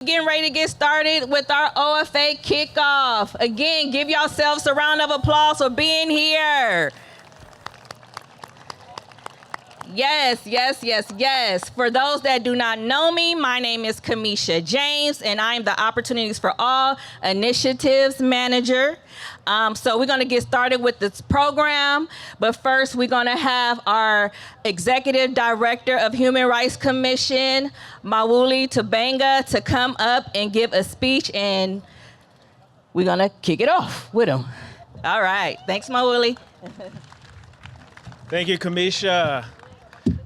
Getting ready to get started with our OFA kickoff. Again, give yourselves a round of applause for being here. Yes, yes, yes, yes. For those that do not know me, my name is Kamisha James, and I'm the Opportunities for All Initiatives Manager. So we're going to get started with this program, but first we're going to have our Executive Director of Human Rights Commission, Mawuli Tabanga, to come up and give a speech, and we're going to kick it off with him. All right. Thanks, Mawuli. Thank you, Kamisha.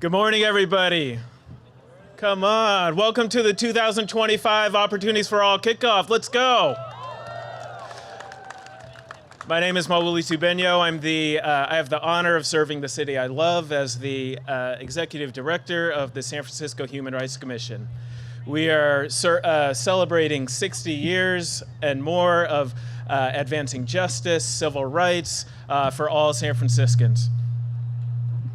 Good morning, everybody. Come on. Welcome to the 2025 Opportunities for All Kickoff. Let's go. My name is Mawuli Tabanga. I have the honor of serving the city I love as the Executive Director of the San Francisco Human Rights Commission. We are celebrating 60 years and more of advancing justice, civil rights for all San Franciscans.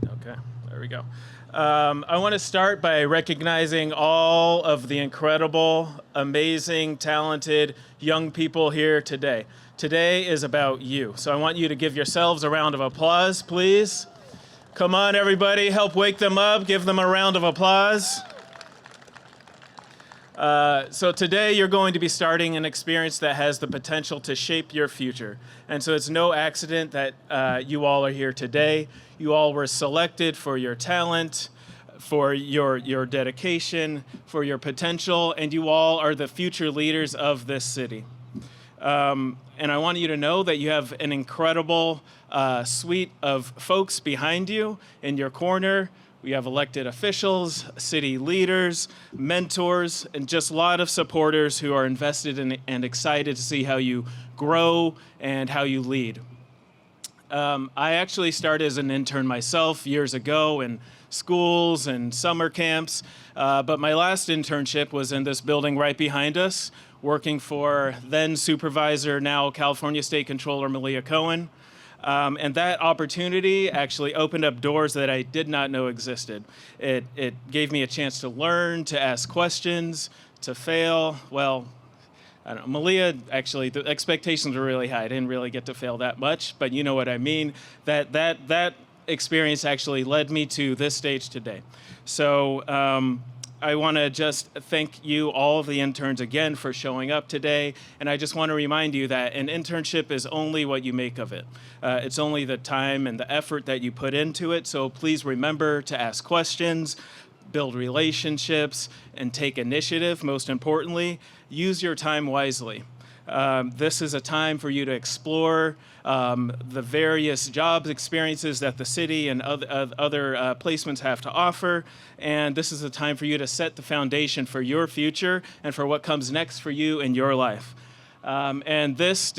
Okay, there we go. I want to start by recognizing all of the incredible, amazing, talented young people here today. Today is about you, so I want you to give yourselves a round of applause, please. Come on, everybody, help wake them up, give them a round of applause. So today you're going to be starting an experience that has the potential to shape your future. And so it's no accident that you all are here today. You all were selected for your talent, for your dedication, for your potential, and you all are the future leaders of this city. And I want you to know that you have an incredible suite of folks behind you in your corner. We have elected officials, city leaders, mentors, and just a lot of supporters who are invested in and excited to see how you grow and how you lead. I actually started as an intern myself years ago in schools and summer camps, but my last internship was in this building right behind us, working for then Supervisor, now California State Controller Malia Cohen. And that opportunity actually opened up doors that I did not know existed. It gave me a chance to learn, to ask questions, to fail. Well, I don't know, Malia, actually, the expectations were really high. I didn't really get to fail that much, but you know what I mean. That experience actually led me to this stage today. So I want to just thank you, all of the interns, again for showing up today. And I just want to remind you that an internship is only what you make of it. It's only the time and the effort that you put into it. So please remember to ask questions, build relationships, and take initiative. Most importantly, use your time wisely. This is a time for you to explore the various jobs experiences that the city and other placements have to offer. And this is a time for you to set the foundation for your future and for what comes next for you in your life. And this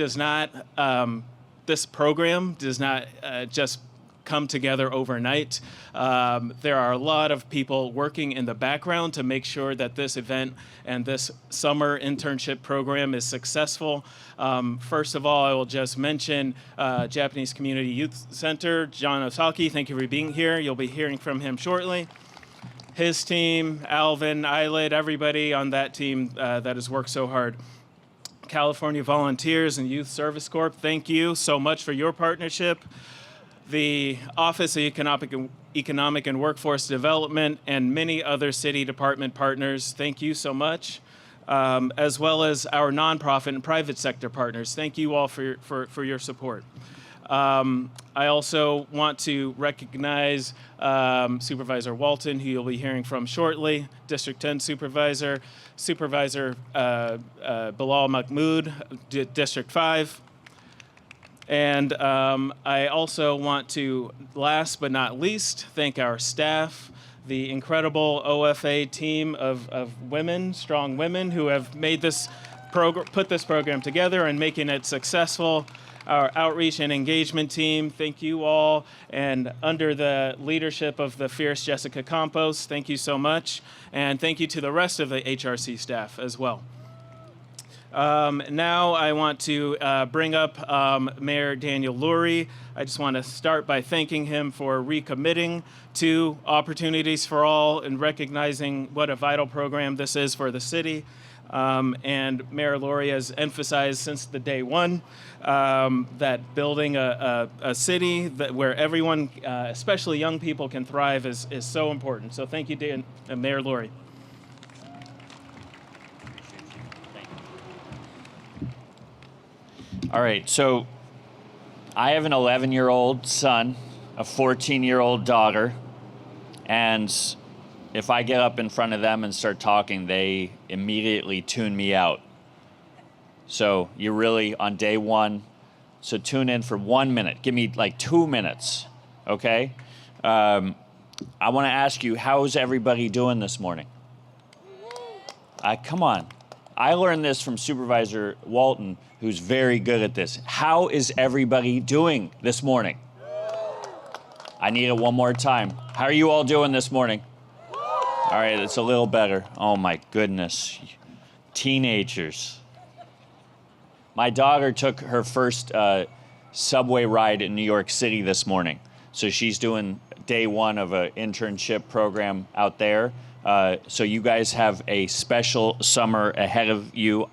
program does not just come together overnight. There are a lot of people working in the background to make sure that this event and this summer internship program is successful. First of all, I will just mention Japanese Community Youth Center, John Osaki. Thank you for being here. You'll be hearing from him shortly. His team, Alvin, Eyelid, everybody on that team that has worked so hard. California Volunteers and Youth Service Corp, thank you so much for your partnership. The Office of Economic and Workforce Development, and many other city department partners, thank you so much, as well as our nonprofit and private sector partners. Thank you all for your support. I also want to recognize Supervisor Walton, who you'll be hearing from shortly, District 10 Supervisor, Supervisor Bilal Mahmood, District 5. And I also want to, last but not least, thank our staff, the incredible OFA team of women, strong women, who have made this put this program together and making it successful. Our outreach and engagement team, thank you all. And under the leadership of the fierce Jessica Campos, thank you so much. And thank you to the rest of the HRC staff as well. Now I want to bring up Mayor Daniel Lurie. I just want to start by thanking him for recommitting to Opportunities for All and recognizing what a vital program this is for the city. And Mayor Lurie has emphasized since the day one that building a city where everyone, especially young people, can thrive is so important. So thank you, Mayor Lurie. All right, so I have an 11-year-old son, a 14-year-old daughter, and if I get up in front of them and start talking, they immediately tune me out. So you're really on day one, so tune in for 1 minute. Give me like 2 minutes, okay? I want to ask you, how's everybody doing this morning? Come on. I learned this from Supervisor Walton, who's very good at this. How is everybody doing this morning? I need it one more time. How are you all doing this morning? All right, it's a little better. Oh my goodness. Teenagers. My daughter took her first subway ride in New York City this morning. So she's doing day one of an internship program out there. So you guys have a special summer ahead of you.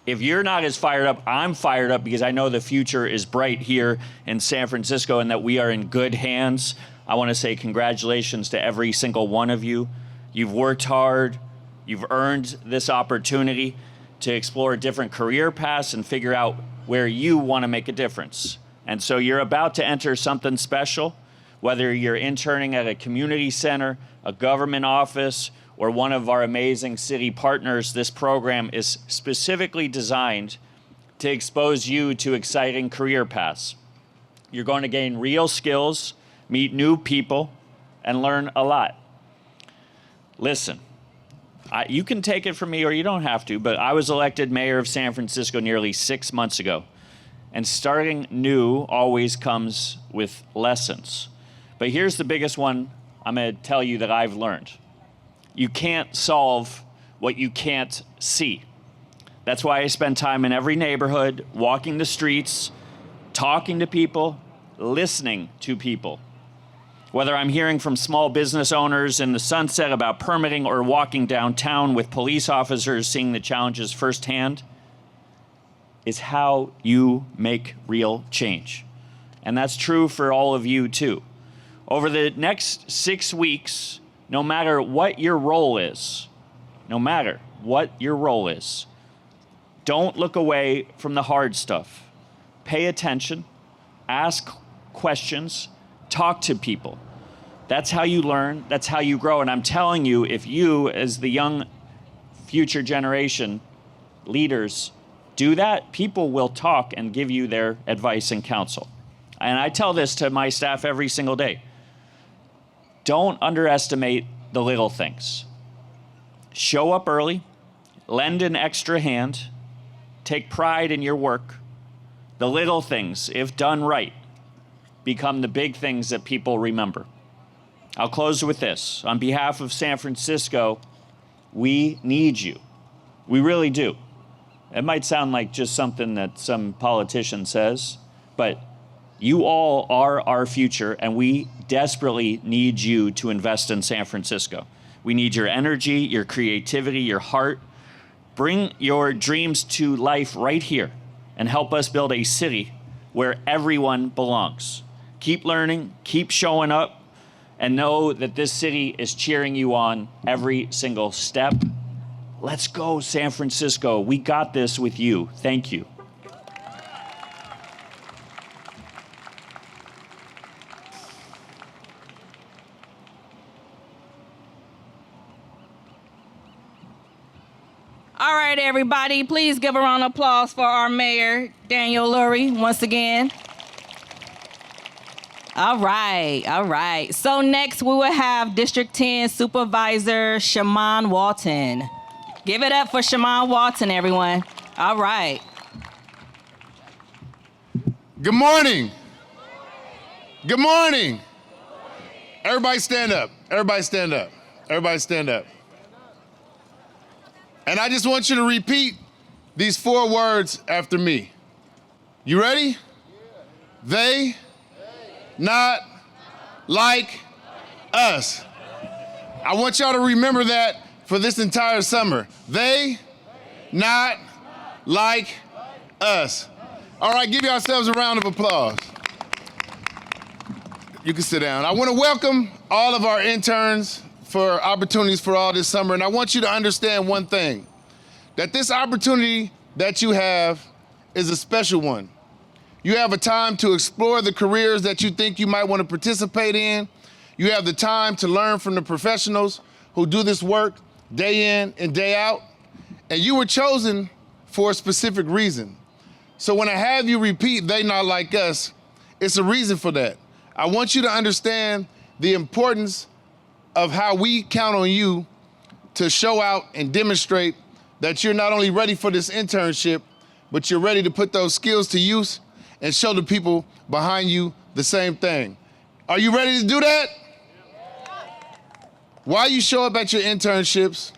If you're not as fired up, I'm fired up because I know the future is bright here in San Francisco and that we are in good hands. I want to say congratulations to every single one of you. You've worked hard. You've earned this opportunity to explore different career paths and figure out where you want to make a difference. And so you're about to enter something special, whether you're interning at a community center, a government office, or one of our amazing city partners. This program is specifically designed to expose you to exciting career paths. You're going to gain real skills, meet new people, and learn a lot. Listen, you can take it from me or you don't have to, but I was elected mayor of San Francisco nearly 6 months ago. And starting new always comes with lessons. But here's the biggest one I'm going to tell you that I've learned. You can't solve what you can't see. That's why I spend time in every neighborhood, walking the streets, talking to people, listening to people. Whether I'm hearing from small business owners in the Sunset about permitting or walking downtown with police officers seeing the challenges firsthand, is how you make real change. And that's true for all of you too. Over the next 6 weeks, no matter what your role is, don't look away from the hard stuff. Pay attention, ask questions, talk to people. That's how you learn, that's how you grow. And I'm telling you, if you, as the young future generation leaders, do that, people will talk and give you their advice and counsel. And I tell this to my staff every single day. Don't underestimate the little things. Show up early, lend an extra hand, take pride in your work. The little things, if done right, become the big things that people remember. I'll close with this. On behalf of San Francisco, we need you. We really do. It might sound like just something that some politician says, but you all are our future, and we desperately need you to invest in San Francisco. We need your energy, your creativity, your heart. Bring your dreams to life right here and help us build a city where everyone belongs. Keep learning, keep showing up, and know that this city is cheering you on every single step. Let's go, San Francisco. We got this with you. Thank you. All right, everybody, please give a round of applause for our Mayor Daniel Lurie once again. All right. So next we will have District 10 Supervisor Shamann Walton. Give it up for Shamann Walton, everyone. All right. Good morning. Good morning. Everybody stand up. Everybody stand up. Everybody stand up. And I just want you to repeat these 4 words after me. You ready? They not like us. I want y'all to remember that for this entire summer. They not like us. All right, give yourselves a round of applause. You can sit down. I want to welcome all of our interns for opportunities for all this summer, and I want you to understand one thing, that this opportunity that you have is a special one. You have a time to explore the careers that you think you might want to participate in. You have the time to learn from the professionals who do this work day in and day out. And you were chosen for a specific reason. So when I have you repeat, they not like us, it's a reason for that. I want you to understand the importance of how we count on you to show out and demonstrate that you're not only ready for this internship, but you're ready to put those skills to use and show the people behind you the same thing. Are you ready to do that? While you show up at your internships,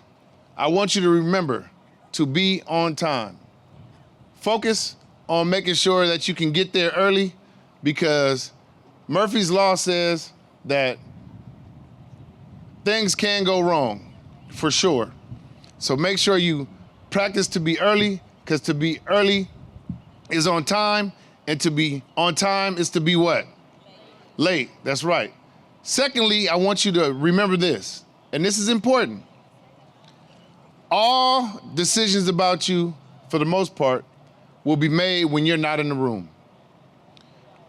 I want you to remember to be on time. Focus on making sure that you can get there early, because Murphy's Law says that things can go wrong, for sure. So make sure you practice to be early, because to be early is on time, and to be on time is to be what? Late, that's right. Secondly, I want you to remember this, and this is important. All decisions about you, for the most part, will be made when you're not in the room.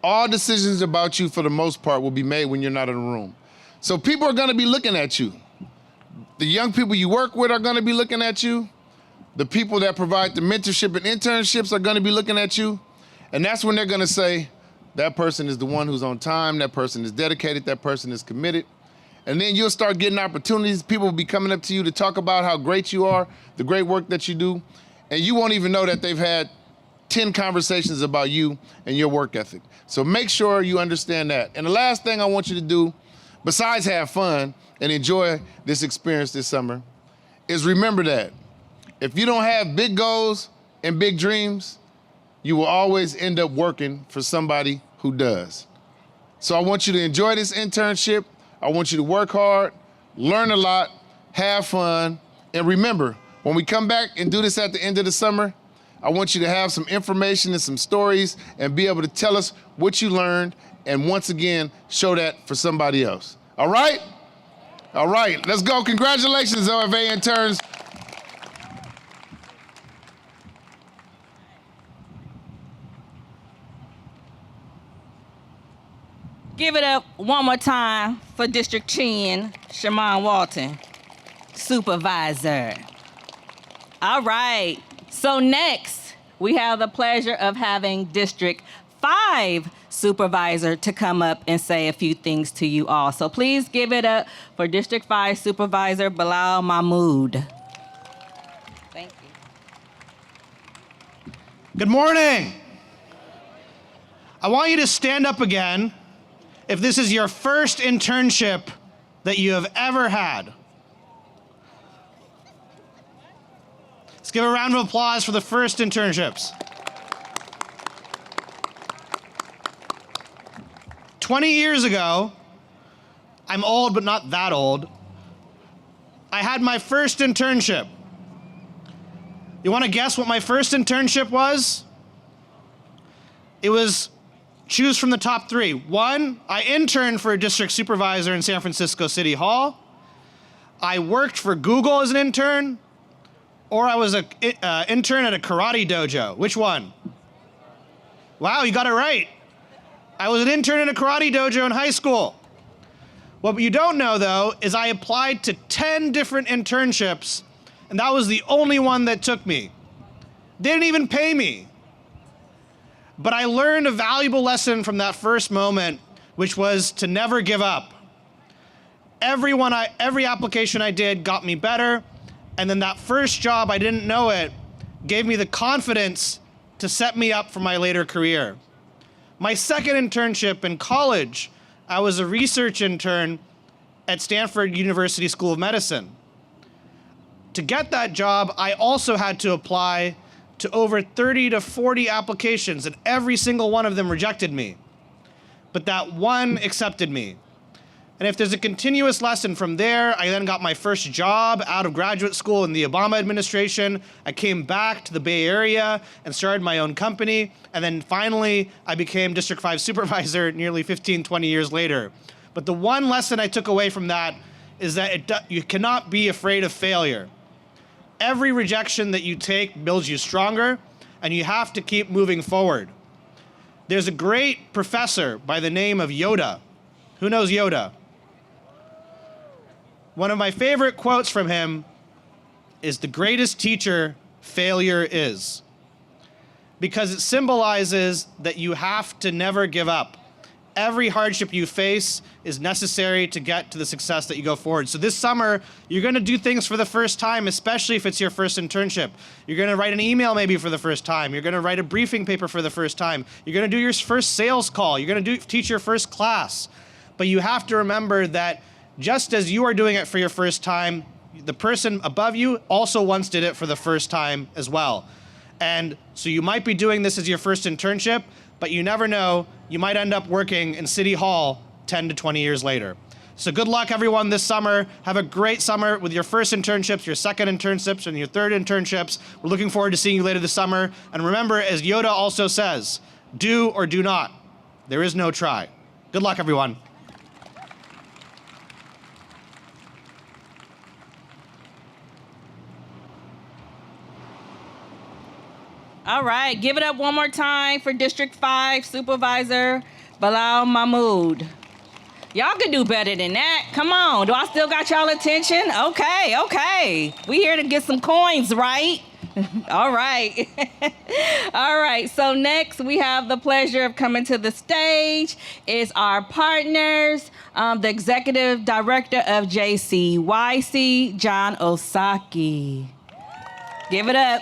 All decisions about you, for the most part, will be made when you're not in the room. So people are gonna be looking at you. The young people you work with are gonna be looking at you. The people that provide the mentorship and internships are gonna be looking at you. And that's when they're gonna say, that person is the one who's on time, that person is dedicated, that person is committed. And then you'll start getting opportunities. People will be coming up to you to talk about how great you are, the great work that you do. And you won't even know that they've had 10 conversations about you and your work ethic. So make sure you understand that. And the last thing I want you to do, besides have fun and enjoy this experience this summer, is remember that if you don't have big goals and big dreams, you will always end up working for somebody who does. So I want you to enjoy this internship. I want you to work hard, learn a lot, have fun, and remember, when we come back and do this at the end of the summer, I want you to have some information and some stories and be able to tell us what you learned, and once again, show that for somebody else. All right? All right, let's go. Congratulations, OFA interns. Give it up one more time for District 10, Shamann Walton, Supervisor. All right, so next, we have the pleasure of having District 5 Supervisor to come up and say a few things to you all. So please give it up for District 5 Supervisor Bilal Mahmood. Thank you. Good morning. I want you to stand up again if this is your first internship that you have ever had. Let's give a round of applause for the first internships. 20 years ago, I'm old but not that old, I had my first internship. You want to guess what my first internship was? It was choose from the top three. One, I interned for a district supervisor in San Francisco City Hall. I worked for Google as an intern, or I was an intern at a karate dojo. Which one? Wow, you got it right. I was an intern at a karate dojo in high school. What you don't know, though, is I applied to 10 different internships, and that was the only one that took me. They didn't even pay me. But I learned a valuable lesson from that first moment, which was to never give up. Every application I did got me better, and then that first job, I didn't know it, gave me the confidence to set me up for my later career. My second internship in college, I was a research intern at Stanford University School of Medicine. To get that job, I also had to apply to over 30 to 40 applications, and every single one of them rejected me. But that one accepted me. And if there's a continuous lesson from there, I then got my first job out of graduate school in the Obama administration. I came back to the Bay Area and started my own company. And then finally, I became District 5 supervisor nearly 15, 20 years later. But the one lesson I took away from that is that you cannot be afraid of failure. Every rejection that you take builds you stronger, and you have to keep moving forward. There's a great professor by the name of Yoda. Who knows Yoda? One of my favorite quotes from him is, "The greatest teacher failure is," because it symbolizes that you have to never give up. Every hardship you face is necessary to get to the success that you go forward. So this summer, you're gonna do things for the first time, especially if it's your first internship. You're gonna write an email maybe for the first time. You're gonna write a briefing paper for the first time. You're gonna do your first sales call. You're gonna teach your first class. But you have to remember that just as you are doing it for your first time, the person above you also once did it for the first time as well. And so you might be doing this as your first internship, but you never know, you might end up working in City Hall 10 to 20 years later. So good luck everyone this summer. Have a great summer with your first internships, your second internships, and your third internships. We're looking forward to seeing you later this summer. And remember, as Yoda also says, do or do not. There is no try. Good luck everyone. All right, give it up one more time for District 5 Supervisor Bilal Mahmood. Y'all can do better than that. Come on, do I still got y'all attention? Okay. We here to get some coins, right? All right. All right, so next we have the pleasure of coming to the stage is our partners, the Executive Director of JCYC, John Osaki. Give it up.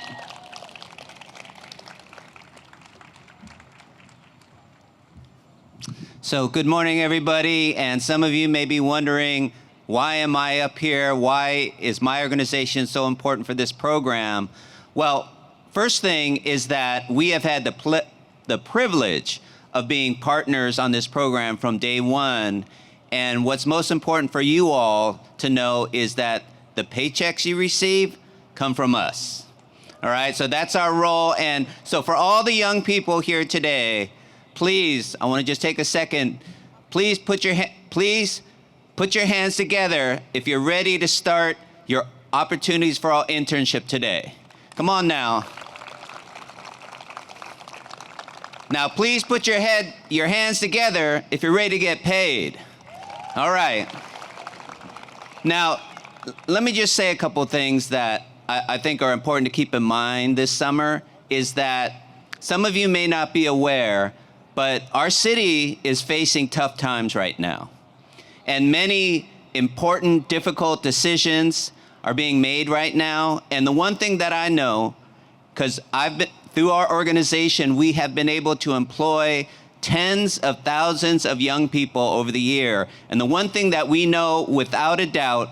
So good morning, everybody. And some of you may be wondering, why am I up here? Why is my organization so important for this program? Well, first thing is that we have had the privilege of being partners on this program from day one. And what's most important for you all to know is that the paychecks you receive come from us. All right, so that's our role. And so for all the young people here today, please, I want to just take a second. Please put your hands together if you're ready to start your opportunities for all internship today. Come on now. Now, please put your hands together if you're ready to get paid. All right. Now, let me just say a couple of things that I think are important to keep in mind this summer is that some of you may not be aware, but our city is facing tough times right now. And many important, difficult decisions are being made right now. And the one thing that I know, because through our organization, we have been able to employ tens of thousands of young people over the year. And the one thing that we know without a doubt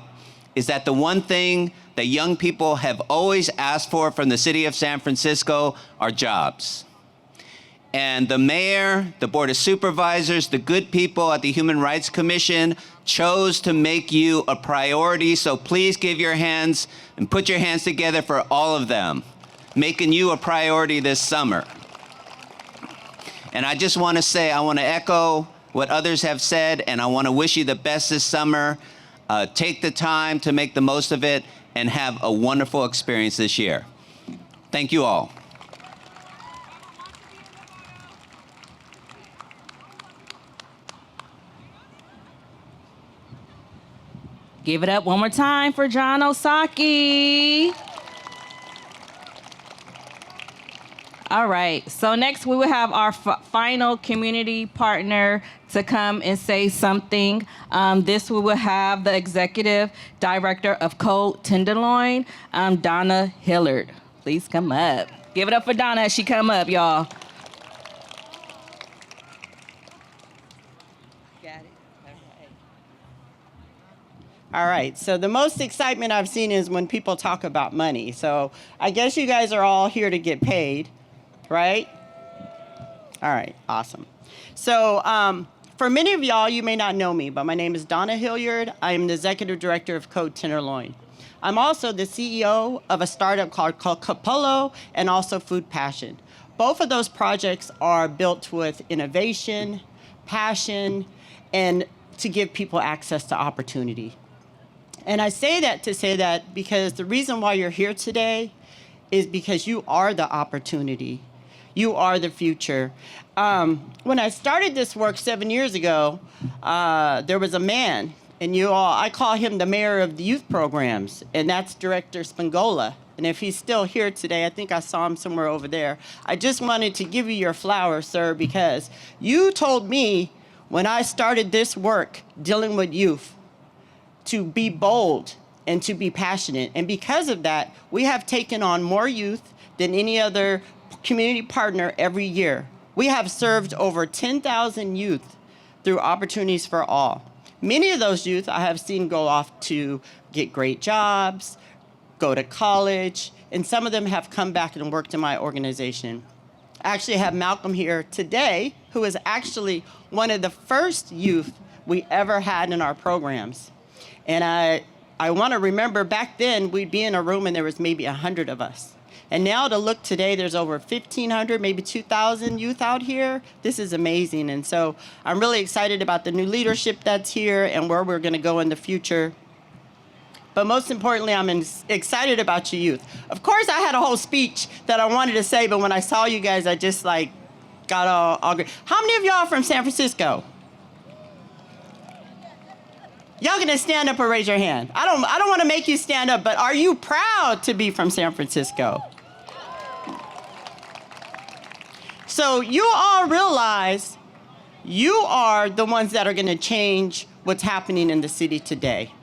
is that the one thing that young people have always asked for from the city of San Francisco are jobs. And the mayor, the board of supervisors, the good people at the Human Rights Commission chose to make you a priority. So please give your hands and put your hands together for all of them, making you a priority this summer. And I just want to say, I want to echo what others have said, and I want to wish you the best this summer. Take the time to make the most of it and have a wonderful experience this year. Thank you all. Give it up one more time for John Osaki. All right, so next we will have our final community partner to come and say something. This we will have the Executive Director of Cold Tenderloin, Donna Hillard. Please come up. Give it up for Donna as she come up, y'all. All right, so the most excitement I've seen is when people talk about money. So I guess you guys are all here to get paid, right? All right, awesome. So For many of y'all, you may not know me, but my name is Donna Hilliard. I am the Executive Director of Code Tenderloin. I'm also the CEO of a startup called Capolo and also Food Passion. Both of those projects are built with innovation, passion, and to give people access to opportunity. And I say that because the reason why you're here today is because you are the opportunity. You are the future. When I started this work 7 years ago, there was a man, and I call him the mayor of the youth programs, and that's Director Spangola. And if he's still here today, I think I saw him somewhere over there. I just wanted to give you your flowers, sir, because you told me when I started this work dealing with youth to be bold and to be passionate. And because of that, we have taken on more youth than any other community partner every year. We have served over 10,000 youth through Opportunities for All. Many of those youth I have seen go off to get great jobs, go to college, and some of them have come back and worked in my organization. I actually have Malcolm here today, who is actually one of the first youth we ever had in our programs. And I want to remember back then we'd be in a room and there was maybe 100 of us. And now to look today, there's over 1,500, maybe 2,000 youth out here. This is amazing. And so I'm really excited about the new leadership that's here and where we're going to go in the future. But most importantly, I'm excited about you youth. Of course, I had a whole speech that I wanted to say, but when I saw you guys, I just got all great. How many of y'all are from San Francisco? Y'all gonna stand up or raise your hand? I don't want to make you stand up, but are you proud to be from San Francisco? So you all realize you are the ones that are gonna change what's happening in the city today.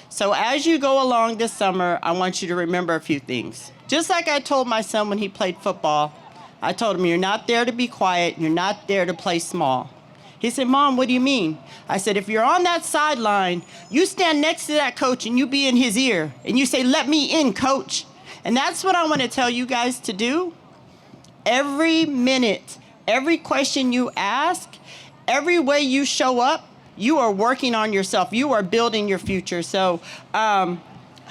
So as you go along this summer, I want you to remember a few things. Just like I told my son when he played football, I told him, you're not there to be quiet, you're not there to play small. He said, Mom, what do you mean? I said, if you're on that sideline, you stand next to that coach and you be in his ear and you say, let me in, coach. And that's what I want to tell you guys to do. Every minute, every question you ask, every way you show up, you are working on yourself. You are building your future. So how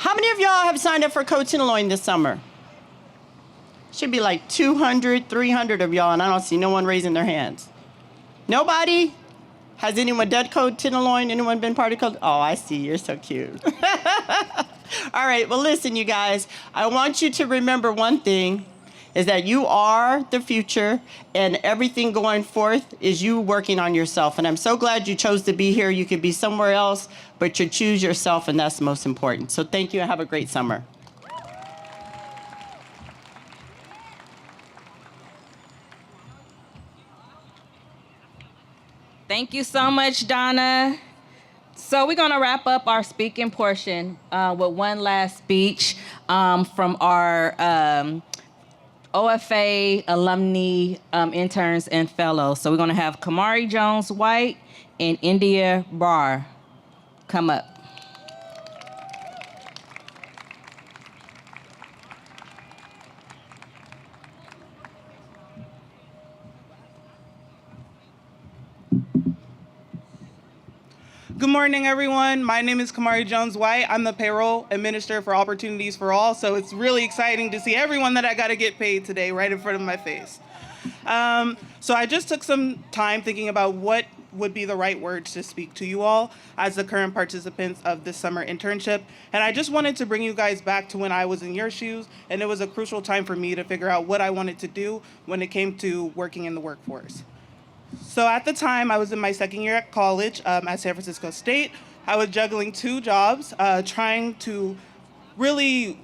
many of y'all have signed up for Code Tenderloin this summer? Should be like 200, 300 of y'all, and I don't see no one raising their hands. Nobody? Has anyone done Code Tenderloin? Anyone been part of Code? Oh, I see. You're so cute. All right. Well, listen, you guys. I want you to remember one thing, is that you are the future, and everything going forth is you working on yourself. And I'm so glad you chose to be here. You could be somewhere else, but you choose yourself, and that's the most important. So thank you, and have a great summer. Thank you so much, Donna. So we're going to wrap up our speaking portion with one last speech from our OFA alumni, interns, and fellows. So we're going to have Kamari Jones-White and India Barr come up. Good morning, everyone. My name is Kamari Jones-White. I'm the payroll administrator for Opportunities for All, so it's really exciting to see everyone that I got to get paid today right in front of my face. So I just took some time thinking about what would be the right words to speak to you all as the current participants of this summer internship. And I just wanted to bring you guys back to when I was in your shoes, and it was a crucial time for me to figure out what I wanted to do when it came to working in the workforce. So at the time, I was in my second year at college at San Francisco State. I was juggling 2 jobs, trying to really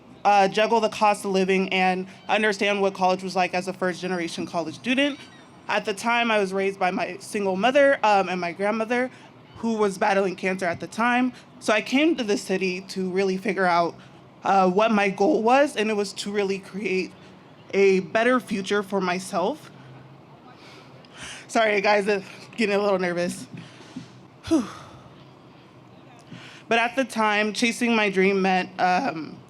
juggle the cost of living and understand what college was like as a first-generation college student. At the time, I was raised by my single mother and my grandmother, who was battling cancer at the time. So I came to the city to really figure out what my goal was, and it was to really create a better future for myself. Sorry, guys, getting a little nervous. Whew. But at the time, chasing my dream meant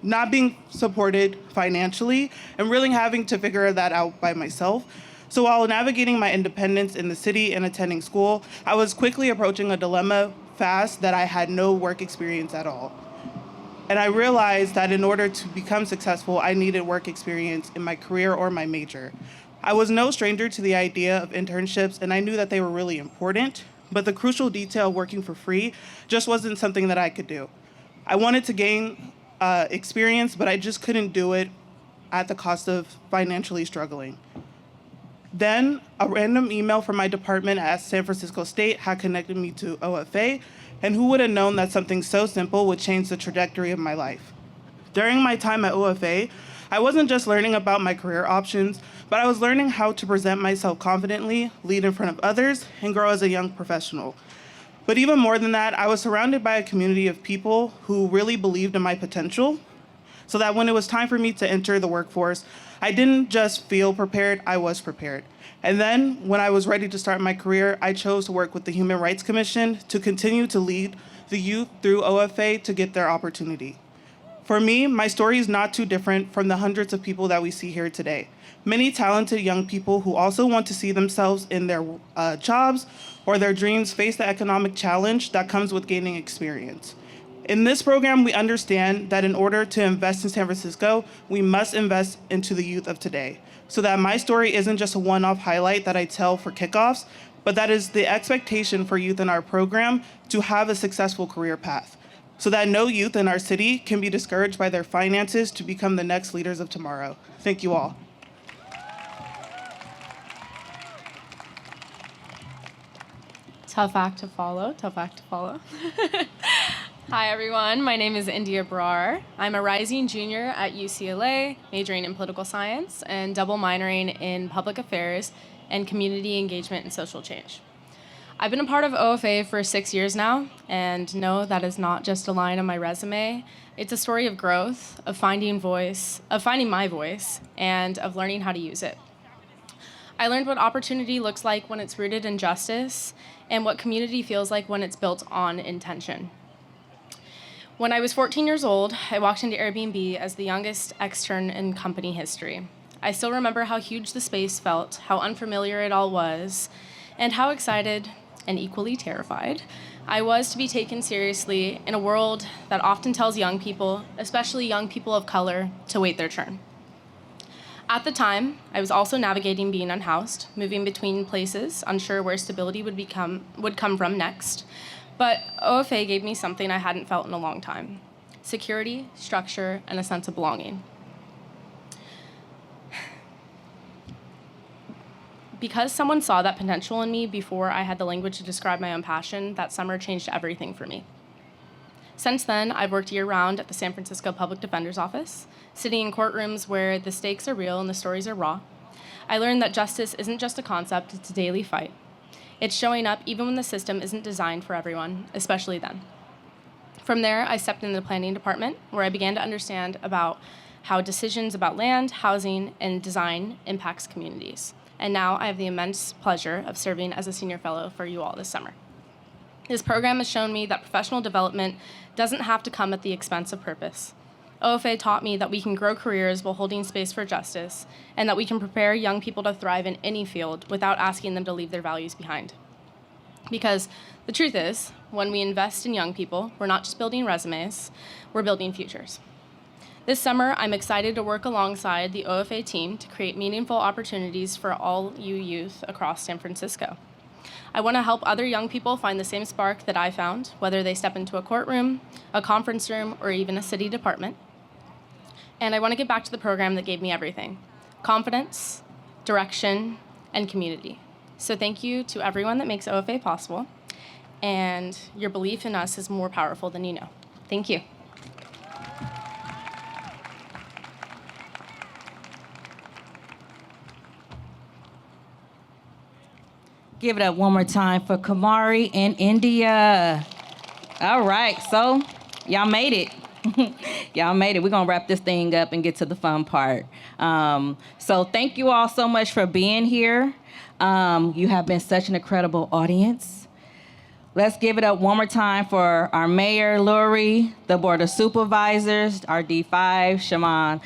not being supported financially and really having to figure that out by myself. So while navigating my independence in the city and attending school, I was quickly approaching a dilemma fast that I had no work experience at all. And I realized that in order to become successful, I needed work experience in my career or my major. I was no stranger to the idea of internships, and I knew that they were really important, but the crucial detail of working for free just wasn't something that I could do. I wanted to gain experience, but I just couldn't do it at the cost of financially struggling. Then, a random email from my department at San Francisco State had connected me to OFA, and who would have known that something so simple would change the trajectory of my life? During my time at OFA, I wasn't just learning about my career options, but I was learning how to present myself confidently, lead in front of others, and grow as a young professional. But even more than that, I was surrounded by a community of people who really believed in my potential, so that when it was time for me to enter the workforce, I didn't just feel prepared, I was prepared. And then, when I was ready to start my career, I chose to work with the Human Rights Commission to continue to lead the youth through OFA to get their opportunity. For me, my story is not too different from the hundreds of people that we see here today. Many talented young people who also want to see themselves in their jobs or their dreams face the economic challenge that comes with gaining experience. In this program, we understand that in order to invest in San Francisco, we must invest into the youth of today, so that my story isn't just a one-off highlight that I tell for kickoffs, but that is the expectation for youth in our program to have a successful career path, so that no youth in our city can be discouraged by their finances to become the next leaders of tomorrow. Thank you all. Tough act to follow, tough act to follow. Hi everyone, my name is India Brar. I'm a rising junior at UCLA, majoring in political science and double minoring in public affairs and community engagement and social change. I've been a part of OFA for 6 years now, and no, that is not just a line on my resume. It's a story of growth, of finding my voice, and of learning how to use it. I learned what opportunity looks like when it's rooted in justice, and what community feels like when it's built on intention. When I was 14 years old, I walked into Airbnb as the youngest extern in company history. I still remember how huge the space felt, how unfamiliar it all was, and how excited and equally terrified I was to be taken seriously in a world that often tells young people, especially young people of color, to wait their turn. At the time, I was also navigating being unhoused, moving between places, unsure where stability would come from next. But OFA gave me something I hadn't felt in a long time: security, structure, and a sense of belonging. Because someone saw that potential in me before I had the language to describe my own passion, that summer changed everything for me. Since then, I've worked year-round at the San Francisco Public Defender's Office, sitting in courtrooms where the stakes are real and the stories are raw. I learned that justice isn't just a concept, it's a daily fight. It's showing up even when the system isn't designed for everyone, especially then. From there, I stepped into the planning department, where I began to understand about how decisions about land, housing, and design impacts communities. And now I have the immense pleasure of serving as a senior fellow for you all this summer. This program has shown me that professional development doesn't have to come at the expense of purpose. OFA taught me that we can grow careers while holding space for justice, and that we can prepare young people to thrive in any field without asking them to leave their values behind. Because the truth is, when we invest in young people, we're not just building resumes, we're building futures. This summer, I'm excited to work alongside the OFA team to create meaningful opportunities for all you youth across San Francisco. I want to help other young people find the same spark that I found, whether they step into a courtroom, a conference room, or even a city department. And I want to get back to the program that gave me everything: confidence, direction, and community. So thank you to everyone that makes OFA possible, and your belief in us is more powerful than you know. Thank you. Give it up one more time for Kamari and India. All right, so y'all made it. Y'all made it. We're gonna wrap this thing up and get to the fun part. So thank you all so much for being here. You have been such an incredible audience. Let's give it up one more time for our Mayor Lurie, the Board of Supervisors, our D5,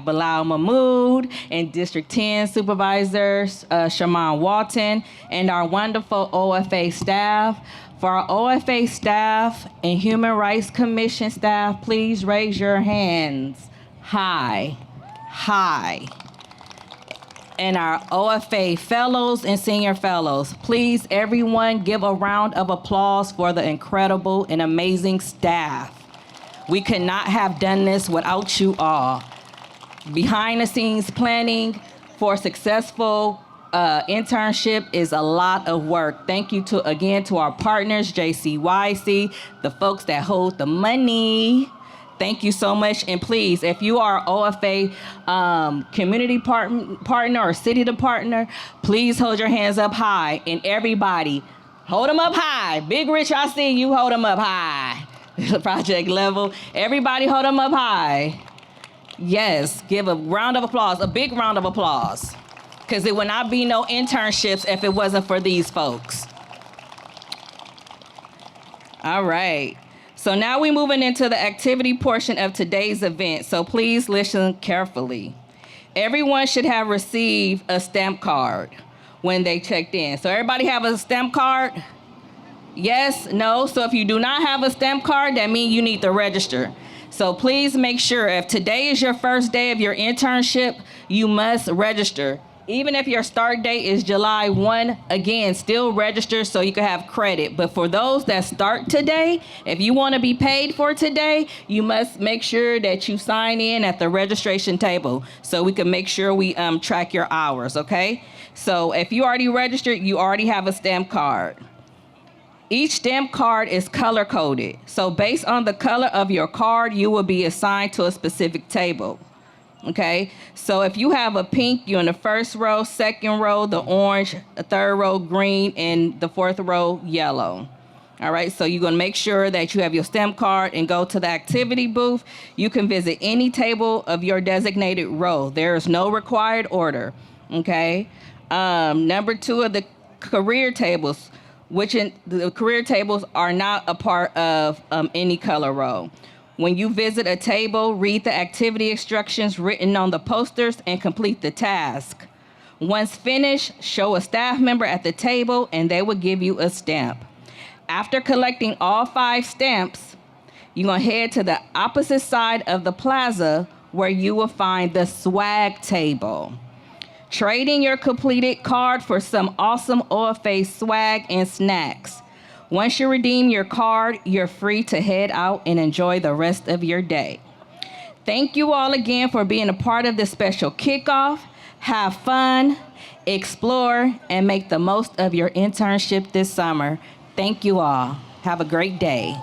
Bilal Mahmood, and District 10 Supervisors, Shamann Walton, and our wonderful OFA staff. For our OFA staff and Human Rights Commission staff, please raise your hands high, high. And our OFA fellows and senior fellows, please everyone give a round of applause for the incredible and amazing staff. We could not have done this without you all. Behind the scenes planning for successful internship is a lot of work. Thank you again to our partners, JCYC, the folks that hold the money. Thank you so much. And please, if you are OFA community partner or city partner, please hold your hands up high. And everybody, hold them up high. Big Rich, I see you, hold them up high. Project level. Everybody hold them up high. Yes, give a round of applause, a big round of applause. Because there would not be no internships if it wasn't for these folks. All right. So now we're moving into the activity portion of today's event, so please listen carefully. Everyone should have received a stamp card when they checked in. So everybody have a stamp card? Yes, no? So if you do not have a stamp card, that means you need to register. So please make sure if today is your first day of your internship, you must register. Even if your start date is July 1, again, still register so you can have credit. But for those that start today, if you want to be paid for today, you must make sure that you sign in at the registration table so we can make sure we track your hours, okay? So if you already registered, you already have a stamp card. Each stamp card is color-coded. So based on the color of your card, you will be assigned to a specific table. Okay, so if you have a pink, you're in the first row, second row, the orange, the third row, green, and the fourth row, yellow. All right, so you're gonna make sure that you have your stamp card and go to the activity booth. You can visit any table of your designated row. There is no required order, okay? Number 2 of the career tables, the career tables are not a part of any color row. When you visit a table, read the activity instructions written on the posters and complete the task. Once finished, show a staff member at the table and they will give you a stamp. After collecting all 5 stamps, you're gonna head to the opposite side of the plaza where you will find the swag table. Trade in your completed card for some awesome OFA swag and snacks. Once you redeem your card, you're free to head out and enjoy the rest of your day. Thank you all again for being a part of this special kickoff. Have fun, explore, and make the most of your internship this summer. Thank you all. Have a great day.